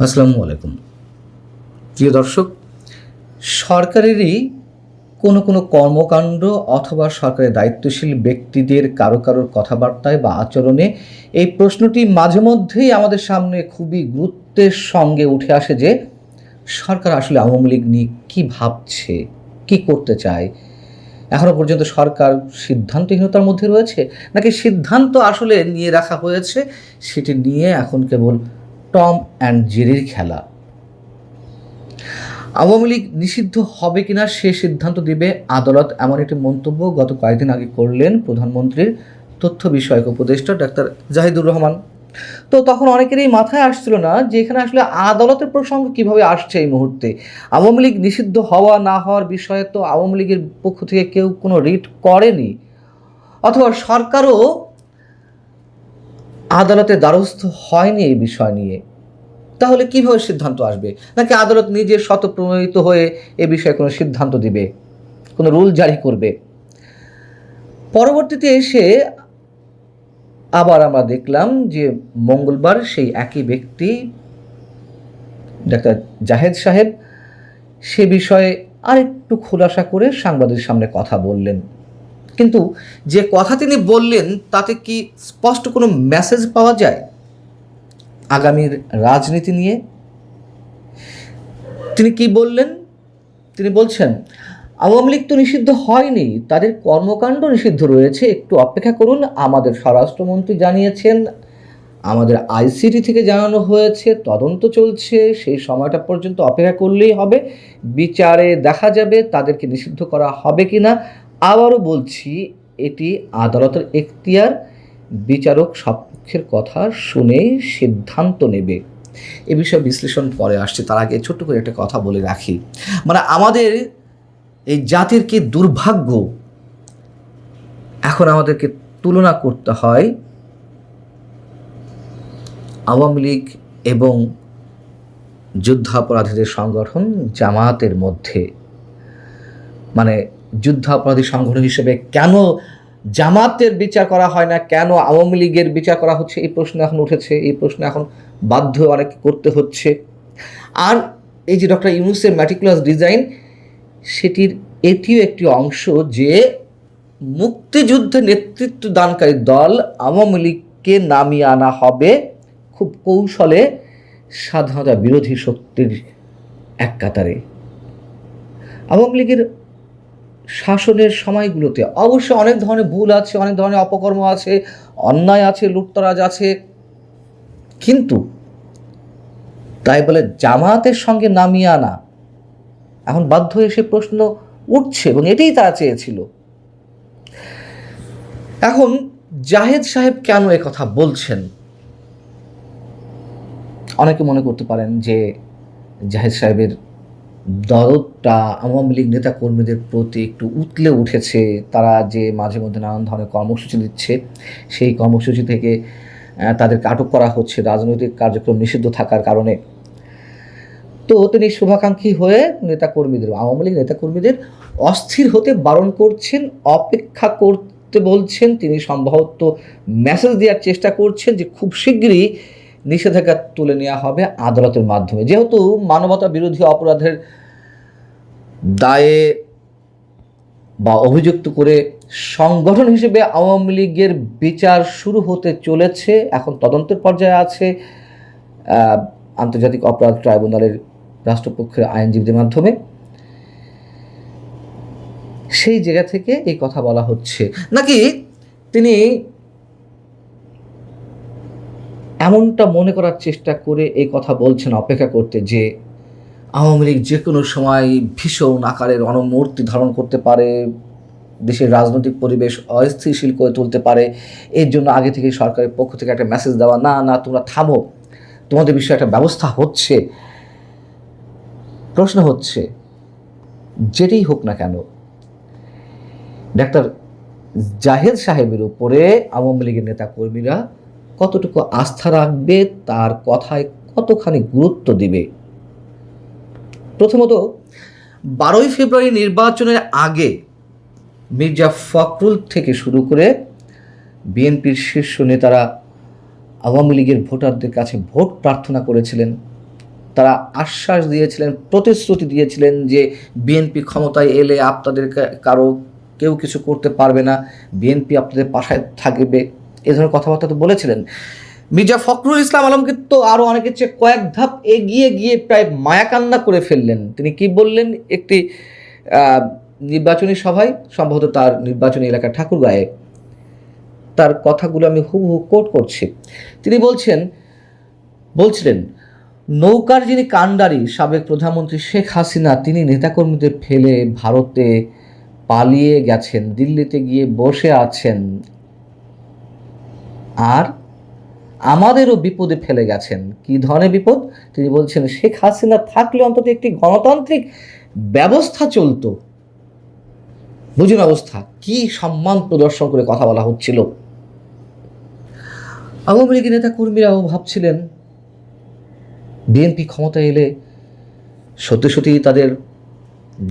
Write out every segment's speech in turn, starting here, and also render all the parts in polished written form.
আসসালামু আলাইকুম। প্রিয় দর্শক, সরকারেরই কোনো কোনো কর্মকাণ্ড অথবা সরকারের দায়িত্বশীল ব্যক্তিদের কারোর কথাবার্তায় বা আচরণে এই প্রশ্নটি মাঝে মধ্যেই আমাদের সামনে খুবই গুরুত্বের সঙ্গে উঠে আসে যে সরকার আসলে আওয়ামী লীগ নিয়ে কী ভাবছে, কী করতে চায়। এখনও পর্যন্ত সরকার সিদ্ধান্তহীনতার মধ্যে রয়েছে, নাকি সিদ্ধান্ত আসলে নিয়ে রাখা হয়েছে, সেটি নিয়ে এখন কেবল টম অ্যান্ড জেরির খেলা। আওয়ামী লীগ নিষিদ্ধ হবে কিনা সে সিদ্ধান্ত দেবে আদালত, এমন একটি মন্তব্য গত কয়েকদিন আগে করলেন প্রধানমন্ত্রীর তথ্য বিষয়ক উপদেষ্টা ডাক্তার জাহিদুর রহমান। তো তখন অনেকেরই মাথায় আসছিল না যে এখানে আসলে আদালতের প্রসঙ্গ কিভাবে আসছে এই মুহূর্তে। আওয়ামী লীগ নিষিদ্ধ হওয়া না হওয়ার বিষয়ে তো আওয়ামী লীগের পক্ষ থেকে কেউ কোনো রিট করেনি, অথবা সরকারও আদালতে দ্বারস্থ হয়নি এই বিষয় নিয়ে। তাহলে কিভাবে সিদ্ধান্ত আসবে? নাকি আদালত নিজে স্বতঃপ্রণোদিত হয়ে এ বিষয়ে কোনো সিদ্ধান্ত দিবে, কোনো রুল জারি করবে? পরবর্তীতে এসে আবার আমরা দেখলাম যে মঙ্গলবার সেই একই ব্যক্তি ডাক্তার জাহেদ সাহেব সে বিষয়ে আরেকটু খোলাসা করে সাংবাদিকদের সামনে কথা বললেন। কিন্তু যে কথা তিনি বললেন তাতে কি স্পষ্ট কোনো মেসেজ পাওয়া যায় আগামীর রাজনীতি নিয়ে? তিনি কি বললেন? তিনি বলছেন, আওয়ামী লীগ তো নিষিদ্ধ হয়নি, তাদের কর্মকাণ্ড নিষিদ্ধ রয়েছে, একটু অপেক্ষা করুন। আমাদের স্বরাষ্ট্রমন্ত্রী জানিয়েছেন, আমাদের আইসিটি থেকে জানানো হয়েছে, তদন্ত চলছে, সেই সময়টা পর্যন্ত অপেক্ষা করলেই হবে। বিচারে দেখা যাবে তাদেরকে নিষিদ্ধ করা হবে কি না। আবারও বলছি, এটি আদালতের এখতিয়ার, বিচারক সপক্ষের কথা শুনেই সিদ্ধান্ত নেবে। এ বিষয়ে বিশ্লেষণ পরে আসছে, তার আগে ছোট্ট করে একটা কথা বলে রাখি। মানে আমাদের এই জাতির কি দুর্ভাগ্য, এখন আমাদেরকে তুলনা করতে হয় আওয়ামী লীগ এবং যুদ্ধাপরাধীদের সংগঠন জামায়াতের মধ্যে। মানে যুদ্ধাপরাধী সংগঠন হিসেবে কেন জামাতের বিচার করা হয় না, কেন আওয়ামী লীগের বিচার করা হচ্ছে, এই প্রশ্ন এখন উঠেছে। এই প্রশ্ন এখন বাধ্য অনেক করতে হচ্ছে। আর এই যে ডক্টর ইউনূসের ম্যাটিকুলাস ডিজাইন, সেটির এটিও একটি অংশ যে মুক্তিযুদ্ধে নেতৃত্ব দানকারী দল আওয়ামী লীগকে নামিয়ে আনা হবে খুব কৌশলে স্বাধীনতা বিরোধী শক্তির এক কাতারে। আওয়ামী লীগের শাসনের সময়গুলোতে অবশ্য অনেক ধরনের ভুল আছে, অনেক ধরনের অপকর্ম আছে, অন্যায় আছে, লুটতরাজ আছে, কিন্তু তাই বলে জামায়াতের সঙ্গে নামিয়ে আনা এখন বাধ্য হয়ে সে প্রশ্ন উঠছে, এবং এটাই তারা চেয়েছিল। এখন জাহেদ সাহেব কেন কথা বলছেন? অনেকে মনে করতে পারেন যে জাহেদ সাহেবের দরদটা আওয়ামী লীগ নেতা কর্মীদের প্রতি একটু উতলে উঠেছে। তারা যে মাঝে মধ্যে নানান ধরনের কর্মসূচি দিচ্ছে, সেই কর্মসূচি থেকে তাদেরকে আটক করা হচ্ছে রাজনৈতিক কার্যক্রম নিষিদ্ধ থাকার কারণে। তো তিনি শুভাকাঙ্ক্ষী হয়ে নেতাকর্মীদের, আওয়ামী লীগ নেতাকর্মীদের অস্থির হতে বারণ করছেন, অপেক্ষা করতে বলছেন। তিনি সম্ভবত মেসেজ দেওয়ার চেষ্টা করছেন যে খুব শীঘ্রই নিষেধাজ্ঞা তুলে নেওয়া হবে আদালতের মাধ্যমে। যেহেতু মানবতা বিরোধী অপরাধের দায়ে বা অভিযুক্ত করে সংগঠন হিসেবে আওয়ামী লীগের বিচার শুরু হতে চলেছে, এখন তদন্তের পর্যায়ে আছে আন্তর্জাতিক অপরাধ ট্রাইব্যুনালের রাষ্ট্রপক্ষের আইনজীবীদের মাধ্যমে। সেই জায়গা থেকে এই কথা বলা হচ্ছে, নাকি তিনি এমনটা মনে করার চেষ্টা করে এই কথা বলছেন অপেক্ষা করতে যে আওয়ামী লীগ যে কোনো সময় ভীষণ আকারের অনমূর্তি ধারণ করতে পারে, দেশের রাজনৈতিক পরিবেশ অস্থিতিশীল করে তুলতে পারে। এর জন্য আগে থেকে সরকারের পক্ষ থেকে একটা মেসেজ দেওয়া, না না তোমরা থামো, তোমাদের বিষয়ে একটা ব্যবস্থা হচ্ছে। প্রশ্ন হচ্ছে, যেটাই হোক না কেন, ডাক্তার জাহেদ সাহেবের উপরে আওয়ামী লীগের নেতা কর্মীরা কতটুকু আস্থা রাখবে, তার কথায় কতখানি গুরুত্ব দিবে? প্রথমত, 12ই ফেব্রুয়ারি নির্বাচনের আগে মির্জা ফখরুল থেকে শুরু করে বিএনপির শীর্ষ নেতারা আওয়ামী লীগের ভোটারদের কাছে ভোট প্রার্থনা করেছিলেন। তারা আশ্বাস দিয়েছিলেন, প্রতিশ্রুতি দিয়েছিলেন যে বিএনপি ক্ষমতায় এলে আপনাদের কারো কেউ কিছু করতে পারবে না, বিএনপি আপনাদের পাশে থাকবে, এ ধরনের কথাবার্তা তো বলেছিলেন। মির্জা ফখরুল ইসলাম আলমগীর তো আরও অনেকের চেয়ে কয়েক ধাপ এগিয়ে গিয়ে প্রায় মায়াকান্না করে ফেললেন। তিনি কি বললেন একটি নির্বাচনী সভায়, সম্ভবত তার নির্বাচনী এলাকা ঠাকুরগাঁয়ে, তার কথাগুলো আমি হুবহু কোট করছি। তিনি বলছিলেন নৌকার যিনি কাণ্ডারি সাবেক প্রধানমন্ত্রী শেখ হাসিনা, তিনি নেতাকর্মীদের ফেলে ভারতে পালিয়ে গেছেন, দিল্লিতে গিয়ে বসে আছেন, আর আমাদেরও বিপদে ফেলে গেছেন। কি ধরনের বিপদ? তিনি বলছেন শেখ হাসিনা থাকলে অন্তত একটি গণতান্ত্রিক ব্যবস্থা চলতো। বুঝুন অবস্থা, কি সম্মান প্রদর্শন করে কথা বলা হচ্ছিল। আওয়ামী লীগের নেতা কর্মীরাও ভাবছিলেন বিএনপি ক্ষমতায় এলে সত্যি সত্যি তাদের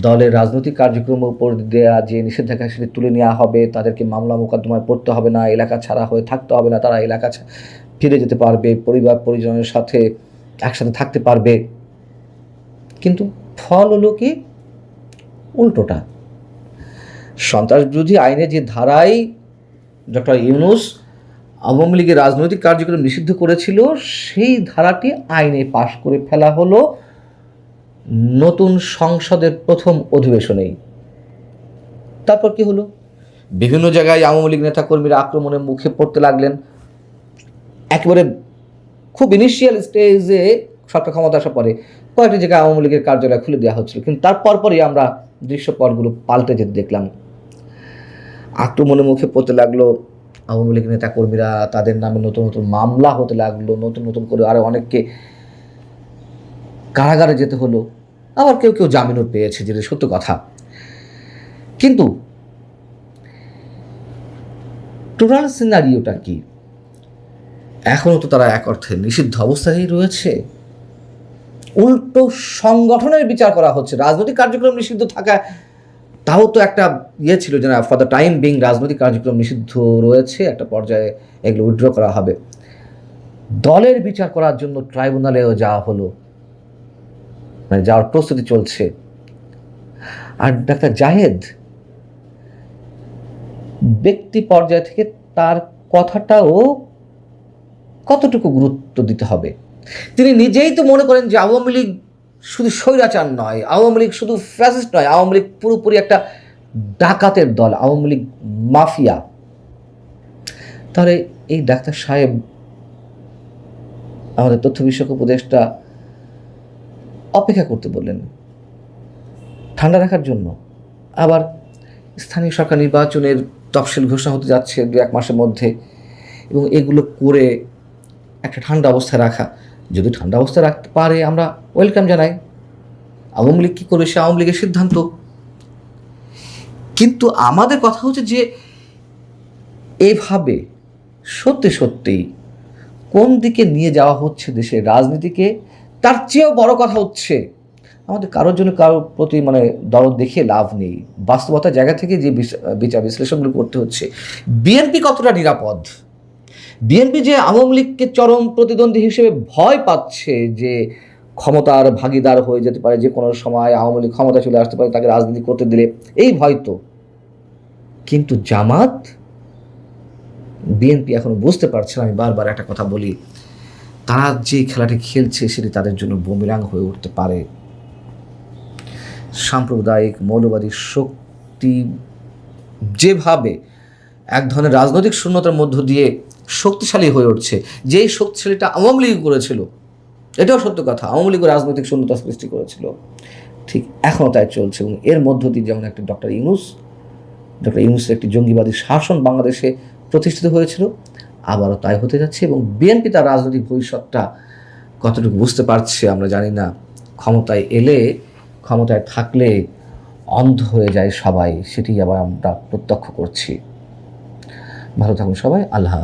দলের রাজনৈতিক কার্যক্রমের উপর দেওয়া যে নিষেধাজ্ঞা সেটি তুলে নেওয়া হবে, তাদেরকে মামলা মোকদ্দমায় পড়তে হবে না, এলাকা ছাড়া হয়ে থাকতে হবে না, তারা এলাকা ফিরে যেতে পারবে, পরিবার পরিজনের সাথে একসাথে থাকতে পারবে। কিন্তু ফল হলো কি উল্টোটা। সন্ত্রাস বিরোধী আইনে যে ধারায় ডক্টর ইউনূস আওয়ামী লীগের রাজনৈতিক কার্যক্রম নিষিদ্ধ করেছিল, সেই ধারাটি আইনে পাশ করে ফেলা হলো নতুন সংসদের প্রথম অধিবেশনেই। তারপর কি হলো? বিভিন্ন জায়গায় আওয়ামী লীগ নেতাকর্মীরা আক্রমণের মুখে পড়তে লাগলেন। একেবারে খুব ইনিশিয়াল স্টেজে সরকার ক্ষমতা আসার পরে কয়েকটি জায়গায় আওয়ামী লীগের কার্যালয় খুলে দেওয়া হচ্ছিল, কিন্তু তারপরই আমরা দৃশ্যপটগুলো পাল্টে যেতে দেখলাম। আক্রমণের মুখে পড়তে লাগলো আওয়ামী লীগ নেতাকর্মীরা, তাদের নামে নতুন নতুন মামলা হতে লাগলো, নতুন নতুন করে আরও অনেককে কারাগারে যেতে হলো, আবার কেউ কেউ জামিনও পেয়েছে, যেটা সত্য কথা। কিন্তু টোটাল সিনারিওটা কি? এখনও তো তারা এক অর্থে নিষিদ্ধ অবস্থায় রয়েছে। উল্টো সংগঠনের বিচার করা হচ্ছে। রাজনৈতিক কার্যক্রম নিষিদ্ধ থাকা তাও তো একটা ছিল যে না, ফর দ্য টাইম বিং রাজনৈতিক কার্যক্রম নিষিদ্ধ রয়েছে, একটা পর্যায়ে এগুলো উইথড্র করা হবে। দলের বিচার করার জন্য ট্রাইব্যুনালেও যাওয়া হলো, মানে যাওয়ার প্রস্তুতি চলছে। আর ডাক্তার জাহেদ ব্যক্তি পর্যায় থেকে তার কথাটাও কতটুকু গুরুত্ব দিতে হবে? তিনি নিজেই তো মনে করেন যে আওয়ামী লীগ শুধু স্বৈরাচার নয়, আওয়ামী লীগ শুধু ফ্যাসিস্ট নয়, আওয়ামী লীগ পুরোপুরি একটা ডাকাতের দল, আওয়ামী লীগ মাফিয়া। তাহলে এই ডাক্তার সাহেব আমাদের তথ্য বিষয়ক উপদেষ্টা অপেক্ষা করতে বললেন ঠান্ডা রাখার জন্য। আবার স্থানীয় সরকার নির্বাচনের তফসিল ঘোষণা হতে যাচ্ছে 2-1 মাসের মধ্যে, এবং এগুলো করে একটা ঠান্ডা অবস্থায় রাখা। যদি ঠান্ডা অবস্থায় রাখতে পারে আমরা ওয়েলকাম জানাই। আওয়ামী লীগ কী করবে সে আওয়ামী লীগের সিদ্ধান্ত। কিন্তু আমাদের কথা হচ্ছে যে এভাবে সত্যি সত্যিই কোন দিকে নিয়ে যাওয়া হচ্ছে দেশের রাজনীতিকে, তার চেয়েও বড় কথা হচ্ছে আমাদের কারোর জন্য কারোর প্রতি দরদ দেখিয়ে লাভ নেই। বাস্তবতার জায়গা থেকে যে বিচার বিশ্লেষণগুলো করতে হচ্ছে, বিএনপি কতটা নিরাপদ, বিএনপি যে আওয়ামী লীগকে চরম প্রতিদ্বন্দ্বী হিসেবে ভয় পাচ্ছে যে ক্ষমতার ভাগিদার হয়ে যেতে পারে, যে কোনো সময় আওয়ামী লীগ ক্ষমতা চলে আসতে পারে তাকে রাজনীতি করতে দিলে, এই ভয় তো। কিন্তু জামাত, বিএনপি এখনো বুঝতে পারছে না। আমি বারবার একটা কথা বলি, তারা যে খেলাটি খেলছে সেটি তাদের জন্য বুমেরাং হয়ে উঠতে পারে। সাম্প্রদায়িক মৌলবাদী শক্তি যেভাবে এক ধরনের রাজনৈতিক শূন্যতার মধ্য দিয়ে শক্তিশালী হয়ে উঠছে, যেই শক্তিশালীটা আওয়ামী লীগ করেছিল, এটাও সত্য কথা, আওয়ামী লীগ রাজনৈতিক শূন্যতা সৃষ্টি করেছিল, ঠিক এখনও তাই চলছে। এবং এর মধ্য দিয়ে যেমন একটা ডক্টর ইউনূসের একটি জঙ্গিবাদী শাসন বাংলাদেশে প্রতিষ্ঠিত হয়েছিল, আবারও তাই হতে যাচ্ছে। এবং বিএনপি তার রাজনৈতিক ভবিষ্যৎটা কতটুকু বুঝতে পারছে আমরা জানি না। ক্ষমতায় থাকলে অন্ধ হয়ে যায় সবাই, সেটি আবার আমরা প্রত্যক্ষ করছি। ভালো থাকুন সবাই, আল্লাহ।